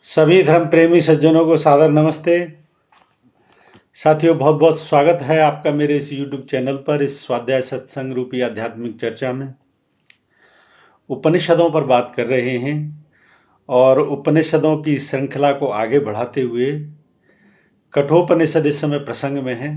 सभी धर्म प्रेमी सज्जनों को सादर नमस्ते। साथियों, बहुत बहुत स्वागत है आपका मेरे इस YouTube चैनल पर, इस स्वाध्याय सत्संग रूपी आध्यात्मिक चर्चा में। उपनिषदों पर बात कर रहे हैं और उपनिषदों की श्रृंखला को आगे बढ़ाते हुए कठोपनिषद इस समय प्रसंग में है।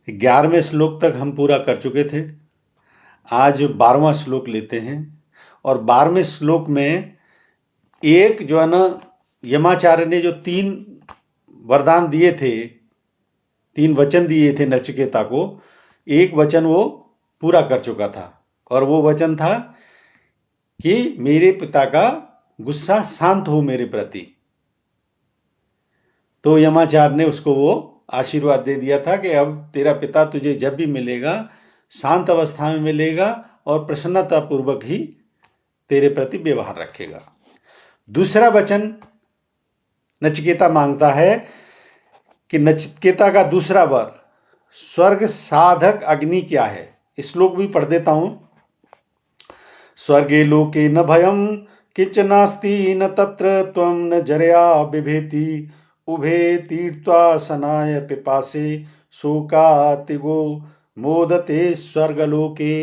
11वें श्लोक तक हम पूरा कर चुके थे। आज 12वां श्लोक लेते हैं और 12वें श्लोक में एक जो है ना, यमाचार्य ने जो 3 वरदान दिए थे, 3 वचन दिए थे नचिकेता को, एक वचन वो पूरा कर चुका था और वो वचन था कि मेरे पिता का गुस्सा शांत हो मेरे प्रति। तो यमाचार्य ने उसको वो आशीर्वाद दे दिया था कि अब तेरा पिता तुझे जब भी मिलेगा शांत अवस्था में मिलेगा और प्रसन्नतापूर्वक ही तेरे प्रति व्यवहार रखेगा। दूसरा वचन नचिकेता मांगता है कि नचिकेता का दूसरा वर स्वर्ग साधक अग्नि क्या है। श्लोक भी पढ़ देता हूं। स्वर्गे लोके न भयम किंच नास्ति न तत्र त्वं न जरया बिभेति उभे तीर्त्वा सनाय पिपासे शोकातिगो मोदते स्वर्गलोके।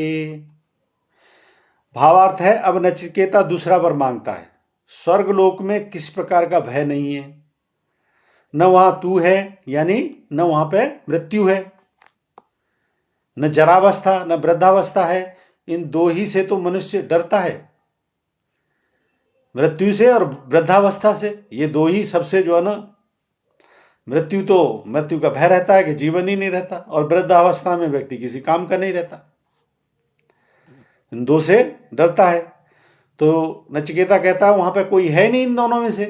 भावार्थ है, अब नचिकेता दूसरा वर मांगता है। स्वर्गलोक में किस प्रकार का भय नहीं है, न वहां तू है यानी न वहां पे मृत्यु है, न जरावस्था न वृद्धावस्था है। इन दो ही से तो मनुष्य डरता है, मृत्यु से और वृद्धावस्था से। ये दो ही सबसे जो है ना, मृत्यु का भय रहता है कि जीवन ही नहीं रहता, और वृद्धावस्था में व्यक्ति किसी काम का नहीं रहता। इन दो से डरता है। तो नचिकेता कहता है वहां पे कोई है नहीं इन दोनों में से।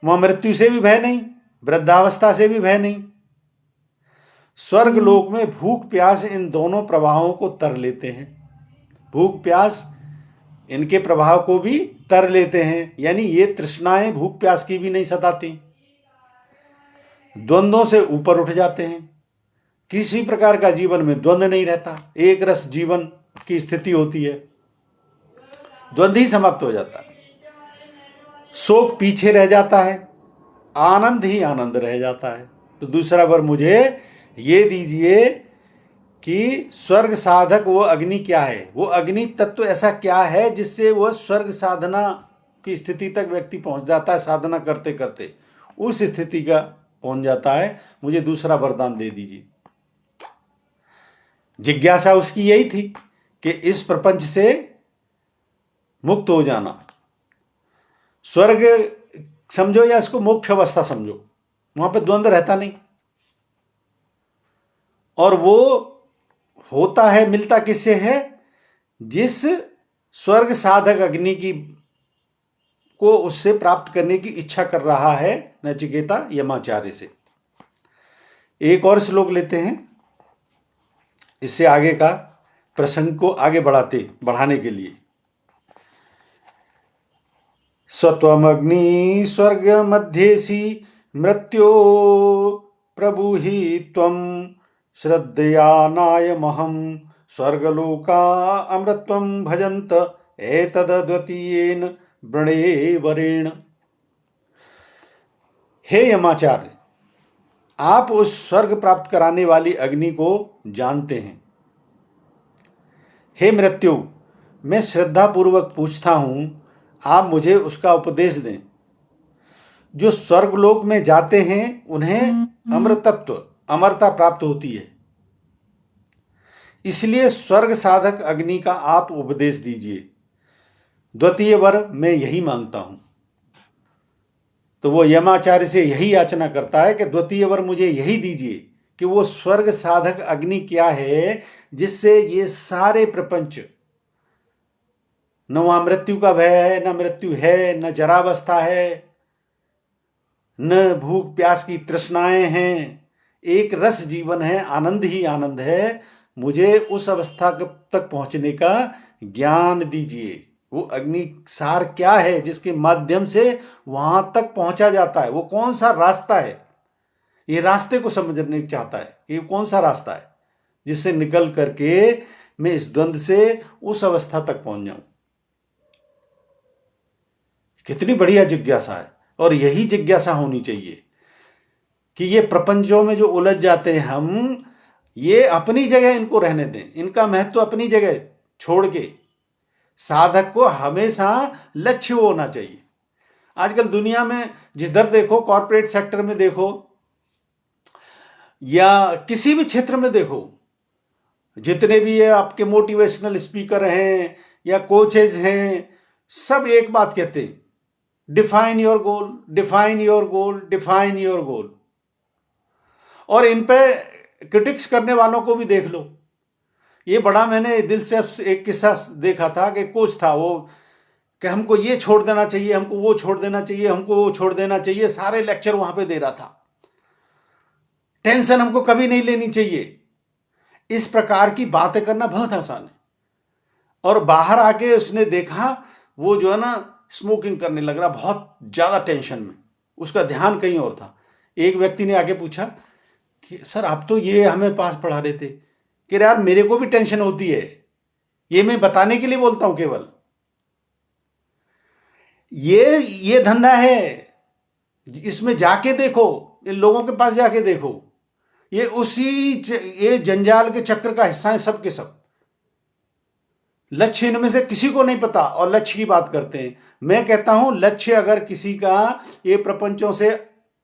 वहां मृत्यु से भी भय नहीं, वृद्धावस्था से भी भय नहीं। स्वर्ग लोक में भूख प्यास इन दोनों प्रभावों को तर लेते हैं। भूख प्यास इनके प्रभाव को भी तर लेते हैं, यानी ये तृष्णाएं भूख प्यास की भी नहीं सताती। द्वंद्वों से ऊपर उठ जाते हैं। किसी प्रकार का जीवन में द्वंद्व नहीं रहता, एक रस जीवन की स्थिति होती है, द्वंद्व ही समाप्त हो जाता है। शोक पीछे रह जाता है, आनंद ही आनंद रह जाता है। तो दूसरा वर मुझे ये दीजिए कि स्वर्ग साधक वो अग्नि क्या है, वो अग्नि तत्व ऐसा क्या है जिससे वह स्वर्ग साधना की स्थिति तक व्यक्ति पहुंच जाता है। साधना करते करते उस स्थिति का पहुंच जाता है। मुझे दूसरा वरदान दे दीजिए। जिज्ञासा उसकी यही थी कि इस प्रपंच से मुक्त हो जाना। स्वर्ग समझो या इसको मोक्ष अवस्था समझो, वहां पे द्वंद्व रहता नहीं। और वो होता है, मिलता किससे है? जिस स्वर्ग साधक अग्नि की को उससे प्राप्त करने की इच्छा कर रहा है नचिकेता यमाचार्य से। एक और श्लोक लेते हैं, इससे आगे का प्रसंग को आगे बढ़ाने के लिए। स्वत्वमग्नि स्वर्ग मध्येसी मृत्यो प्रभुहि त्वं श्रद्धया नायमहं स्वर्गलोका अमृतत्वं भजन्त एतद्द्वितीयेन वृणे वरेण। हे यमाचार्य, आप उस स्वर्ग प्राप्त कराने वाली अग्नि को जानते हैं। हे मृत्यु, मैं श्रद्धा पूर्वक पूछता हूं, आप मुझे उसका उपदेश दें। जो स्वर्गलोक में जाते हैं उन्हें अमृतत्व, अमरता प्राप्त होती है। इसलिए स्वर्ग साधक अग्नि का आप उपदेश दीजिए। द्वितीय वर मैं यही मांगता हूं। तो वो यमाचार्य से यही याचना करता है कि द्वितीय वर मुझे यही दीजिए कि वो स्वर्ग साधक अग्नि क्या है जिससे ये सारे प्रपंच, न वहां मृत्यु का भय है, न मृत्यु है, न जरावस्था है, न भूख प्यास की तृष्णाएं हैं, एक रस जीवन है, आनंद ही आनंद है। मुझे उस अवस्था तक पहुंचने का ज्ञान दीजिए। वो अग्नि सार क्या है जिसके माध्यम से वहां तक पहुंचा जाता है? वो कौन सा रास्ता है? ये रास्ते को समझने चाहता है कि कौन सा रास्ता है जिससे निकल करके मैं इस द्वंद्व से उस अवस्था तक पहुंच जाऊं। कितनी बढ़िया जिज्ञासा है। और यही जिज्ञासा होनी चाहिए कि ये प्रपंचों में जो उलझ जाते हैं हम, ये अपनी जगह इनको रहने दें, इनका महत्व अपनी जगह छोड़ के साधक को हमेशा लक्ष्य वो होना चाहिए। आजकल दुनिया में जिधर देखो, कॉर्पोरेट सेक्टर में देखो या किसी भी क्षेत्र में देखो, जितने भी ये आपके मोटिवेशनल स्पीकर हैं या कोचेज हैं, सब एक बात कहते हैं, define your goal, define your goal, define your goal. और इन पे क्रिटिक्स करने वालों को भी देख लो। ये बड़ा मैंने दिल से एक किस्सा देखा था कि कोच था वो, कि हमको ये छोड़ देना चाहिए, हमको वो छोड़ देना चाहिए, हमको वो छोड़ देना चाहिए, सारे लेक्चर वहां पे दे रहा था। टेंशन हमको कभी नहीं लेनी चाहिए। इस प्रकार की बातें करना बहुत आसान है। और बाहर आके उसने देखा वो जो है ना स्मोकिंग करने लग रहा, बहुत ज्यादा टेंशन में, उसका ध्यान कहीं और था। एक व्यक्ति ने आके पूछा कि सर आप तो ये हमें पास पढ़ा रहे थे, कि यार मेरे को भी टेंशन होती है, ये मैं बताने के लिए बोलता हूं केवल। ये धंधा है, इसमें जाके देखो, इन लोगों के पास जाके देखो, ये जंजाल के चक्र का हिस्सा है सब के सब। लक्ष्य इनमें से किसी को नहीं पता और लक्ष्य की बात करते हैं। मैं कहता हूं लक्ष्य अगर किसी का ये प्रपंचों से,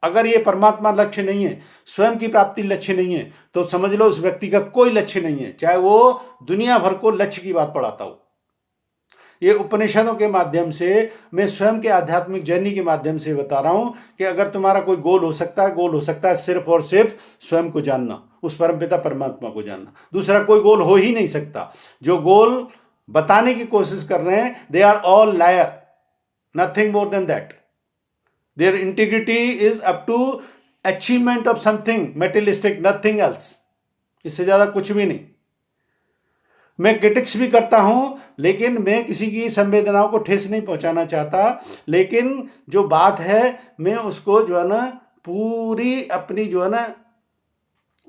अगर ये परमात्मा लक्ष्य नहीं है, स्वयं की प्राप्ति लक्ष्य नहीं है, तो समझ लो उस व्यक्ति का कोई लक्ष्य नहीं है, चाहे वो दुनिया भर को लक्ष्य की बात पढ़ाता हो। ये उपनिषदों के माध्यम से, मैं स्वयं के आध्यात्मिक जर्नी के माध्यम से बता रहा हूं कि अगर तुम्हारा कोई गोल हो सकता है, गोल हो सकता है सिर्फ और सिर्फ स्वयं को जानना, उस परमपिता परमात्मा को जानना। दूसरा कोई गोल हो ही नहीं सकता। जो गोल बताने की कोशिश कर रहे हैं, they are all liar, nothing more than that. Their integrity is up to achievement of something materialistic, nothing else. इससे ज्यादा कुछ भी नहीं। मैं क्रिटिक्स भी करता हूं, लेकिन मैं किसी की संवेदनाओं को ठेस नहीं पहुंचाना चाहता। लेकिन जो बात है मैं उसको जो है ना पूरी अपनी जो है ना,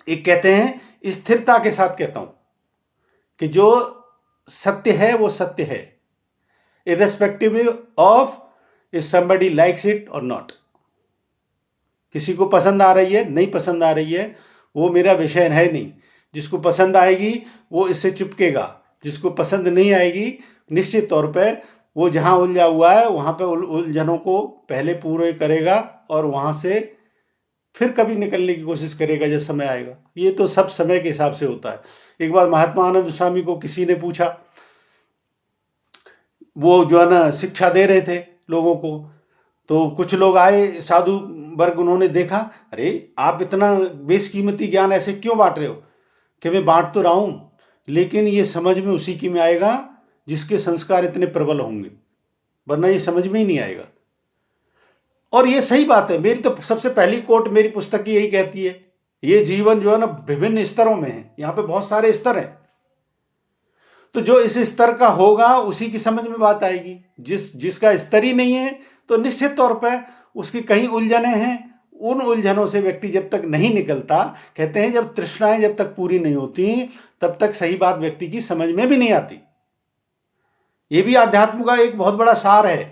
एक कहते हैं स्थिरता के साथ कहता हूं कि जो सत्य है वो सत्य है, irrespective of if somebody likes it और नॉट। किसी को पसंद आ रही है, नहीं पसंद आ रही है, वो मेरा विषय है नहीं। जिसको पसंद आएगी वो इससे चिपकेगा, जिसको पसंद नहीं आएगी निश्चित तौर पे वो जहां उलझा हुआ है वहां पे उलझनों को पहले पूरे करेगा और वहां से फिर कभी निकलने की कोशिश करेगा जब समय आएगा। ये तो सब समय के हिसाब से होता है। एक बार महात्मा आनंद स्वामी को किसी ने पूछा, वो जो है ना शिक्षा दे रहे थे लोगों को, तो कुछ लोग आए साधु वर्ग, उन्होंने देखा, अरे आप इतना बेशकीमती ज्ञान ऐसे क्यों बांट रहे हो? कि मैं बांट तो रहा हूं, लेकिन ये समझ में उसी की में आएगा जिसके संस्कार इतने प्रबल होंगे, वरना ये समझ में ही नहीं आएगा। और ये सही बात है। मेरी तो सबसे पहली कोट मेरी पुस्तक की यही कहती है, ये जीवन जो है ना विभिन्न स्तरों में है, यहां पे बहुत सारे स्तर हैं। तो जो इस स्तर का होगा उसी की समझ में बात आएगी। जिसका स्तर ही नहीं है तो निश्चित तौर पर उसकी कहीं उलझने हैं। उन उलझनों से व्यक्ति जब तक नहीं निकलता, कहते हैं जब तृष्णाएं जब तक पूरी नहीं होती तब तक सही बात व्यक्ति की समझ में भी नहीं आती। यह भी आध्यात्म का एक बहुत बड़ा सार है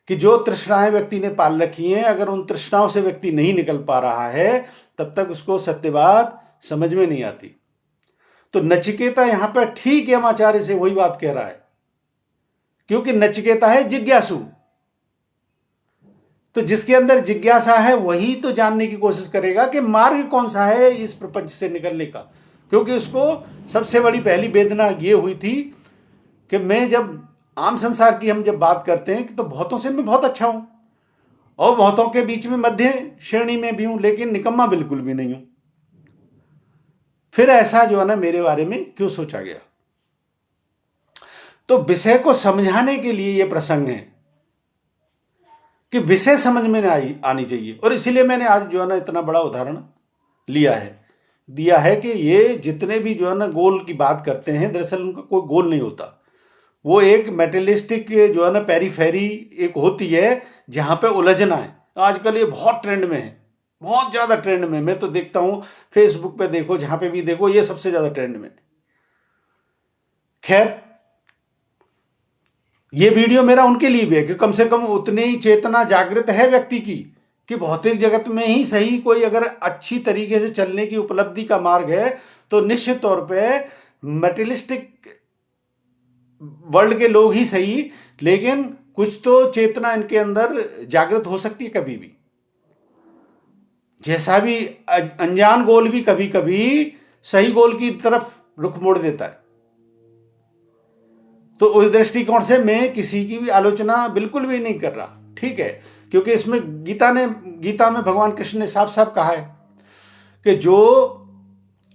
कि जो तृष्णाएं व्यक्ति ने पाल रखी हैं, अगर उन तृष्णाओं से व्यक्ति नहीं निकल पा रहा है तब तक उसको सत्य बात समझ में नहीं आती। तो नचिकेता यहां पर ठीक यमाचार्य से वही बात कह रहा है, क्योंकि नचिकेता है जिज्ञासु। तो जिसके अंदर जिज्ञासा है वही तो जानने की कोशिश करेगा कि मार्ग कौन सा है इस प्रपंच से निकलने का। क्योंकि उसको सबसे बड़ी पहली वेदना ये हुई थी कि मैं जब आम संसार की हम जब बात करते हैं कि तो बहुतों से मैं बहुत अच्छा हूं और बहुतों के बीच में मध्य श्रेणी में भी हूं, लेकिन निकम्मा बिल्कुल भी नहीं हूं। फिर ऐसा जो है ना मेरे बारे में क्यों सोचा गया? तो विषय को समझाने के लिए यह प्रसंग है कि विषय समझ में आनी चाहिए। और इसीलिए मैंने आज जो है ना इतना बड़ा उदाहरण दिया है कि ये जितने भी जो है ना गोल की बात करते हैं, दरअसल उनका कोई गोल नहीं होता। वो एक मेटेरियलिस्टिक जो है ना पेरीफेरी एक होती है जहां पे उलझना है। आजकल ये बहुत ट्रेंड में है, बहुत ज्यादा ट्रेंड में। मैं तो देखता हूं फेसबुक पे देखो, जहां पे भी देखो, ये सबसे ज्यादा ट्रेंड में। खैर, ये वीडियो मेरा उनके लिए भी है कि कम से कम उतनी ही चेतना जागृत है व्यक्ति की कि भौतिक जगत में ही सही कोई अगर अच्छी तरीके से चलने की उपलब्धि का मार्ग है तो निश्चित तौर पे मटेरियलिस्टिक वर्ल्ड के लोग ही सही, लेकिन कुछ तो चेतना इनके अंदर जागृत हो सकती है कभी भी। जैसा भी अनजान गोल भी कभी कभी सही गोल की तरफ रुख मोड़ देता है। तो उस दृष्टिकोण से मैं किसी की भी आलोचना बिल्कुल भी नहीं कर रहा, ठीक है, क्योंकि इसमें गीता में भगवान कृष्ण ने साफ साफ कहा है कि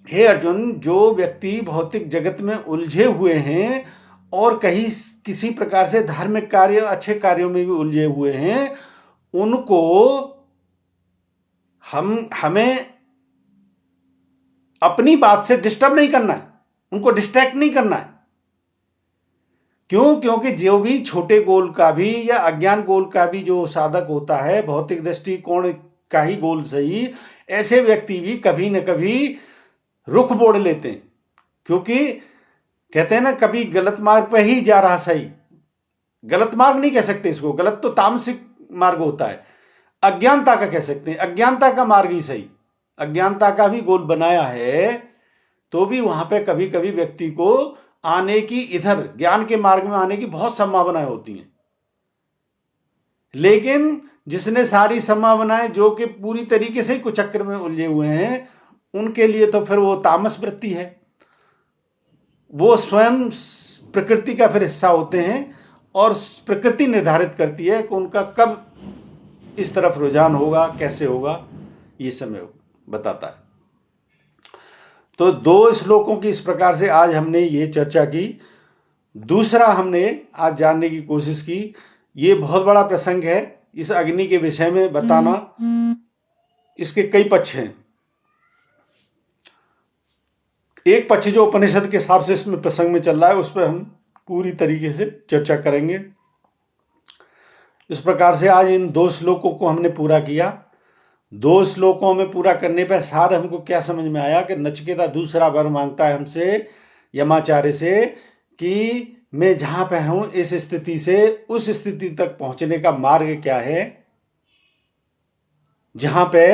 हे अर्जुन, जो व्यक्ति भौतिक जगत में उलझे हुए हैं और कहीं किसी प्रकार से धार्मिक कार्य अच्छे कार्यों में भी उलझे हुए हैं, उनको हमें अपनी बात से डिस्टर्ब नहीं करना है, उनको डिस्ट्रैक्ट नहीं करना है। क्यों? क्योंकि जो भी छोटे गोल का भी या अज्ञान गोल का भी जो साधक होता है, भौतिक दृष्टिकोण का ही गोल सही, ऐसे व्यक्ति भी कभी न कभी रुख मोड़ लेते हैं। क्योंकि कहते हैं ना, कभी गलत मार्ग पर ही जा रहा सही, गलत मार्ग नहीं कह सकते इसको, गलत तो तामसिक मार्ग होता है, अज्ञानता का कह सकते हैं, अज्ञानता का मार्ग ही सही। अज्ञानता का भी गोल बनाया है तो भी वहां पे कभी कभी व्यक्ति को आने की, इधर ज्ञान के मार्ग में आने की बहुत संभावनाएं होती हैं। लेकिन जिसने सारी संभावनाएं, जो कि पूरी तरीके से ही कुचक्र में उलझे हुए हैं, उनके लिए तो फिर वो तामस वृत्ति है, वो स्वयं प्रकृति का फिर हिस्सा होते हैं और प्रकृति निर्धारित करती है कि उनका कब इस तरफ रुझान होगा, कैसे होगा, ये समय बताता है। तो 2 श्लोकों की इस प्रकार से आज हमने ये चर्चा की। दूसरा हमने आज जानने की कोशिश की, ये बहुत बड़ा प्रसंग है इस अग्नि के विषय में बताना। इसके कई पक्ष हैं। एक पक्ष जो उपनिषद के हिसाब से इसमें प्रसंग में चल रहा है, उस पर हम पूरी तरीके से चर्चा करेंगे। इस प्रकार से आज इन 2 श्लोकों को हमने पूरा किया। 2 श्लोकों में पूरा करने पर सार हमको क्या समझ में आया कि नचिकेता दूसरा वर मांगता है हमसे, यमाचार्य से, कि मैं जहां पे हूं इस स्थिति से उस स्थिति तक पहुंचने का मार्ग क्या है, जहां पे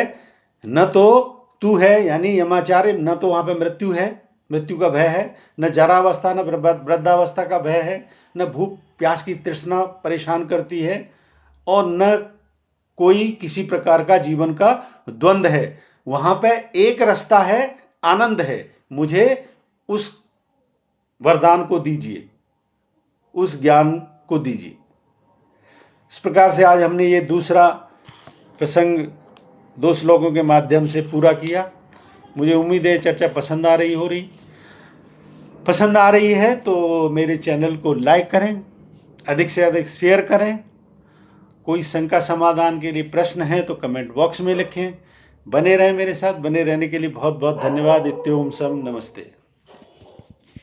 न तो तू है यानी यमाचार्य, न तो वहां पे मृत्यु है, मृत्यु का भय है, न जरावस्था, न वृद्धावस्था का भय है, न भूख प्यास की तृष्णा परेशान करती है, और न कोई किसी प्रकार का जीवन का द्वंद्व है। वहां पे एक रास्ता है, आनंद है। मुझे उस वरदान को दीजिए, उस ज्ञान को दीजिए। इस प्रकार से आज हमने ये दूसरा प्रसंग 2 श्लोकों के माध्यम से पूरा किया। मुझे उम्मीद है चर्चा पसंद आ रही है तो मेरे चैनल को लाइक करें, अधिक से अधिक शेयर करें। कोई शंका समाधान के लिए प्रश्न है तो कमेंट बॉक्स में लिखें। बने रहें मेरे साथ। बने रहने के लिए बहुत बहुत धन्यवाद। इत्योम सम, नमस्ते।